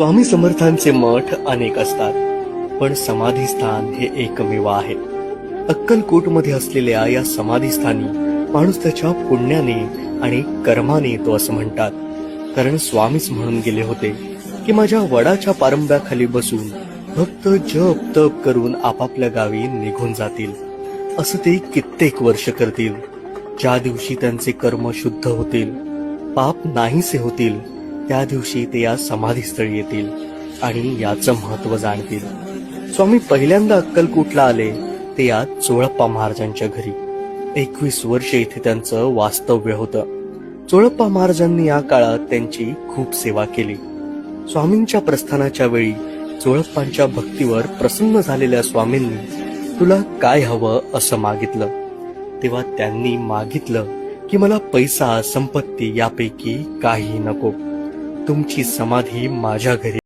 स्वामी समर्थांचे मठ अनेक असतात, पण समाधीस्थान हे एकमेव आहे. अक्कलकोटमध्ये असलेल्या या समाधीस्थानी माणूस त्याच्या पुण्याने आणि कर्माने येतो असं म्हणतात. कारण स्वामीच म्हणून गेले होते की माझ्या वडाच्या पारंब्याखाली बसून भक्त जप तप करून आपापल्या गावी निघून जातील. असं ते कित्येक वर्ष करतील. ज्या दिवशी त्यांचे कर्म शुद्ध होतील, पाप नाहीसे होतील, त्या दिवशी ते या समाधीस्थळी येतील आणि याचं महत्व जाणतील. स्वामी पहिल्यांदा अक्कलकोटला आले ते या चोळप्पा महाराजांच्या घरी. 21 वर्ष इथे त्यांचं वास्तव्य होतं. चोळप्पा महाराजांनी या काळात त्यांची खूप सेवा केली. स्वामींच्या प्रस्थानाच्या वेळी चोळप्पांच्या भक्तीवर प्रसन्न झालेल्या स्वामींनी तुला काय हवं असं मागितलं. तेव्हा त्यांनी मागितलं की मला पैसा संपत्ती यापैकी काही नको, तुमची समाधी माझ्या घरी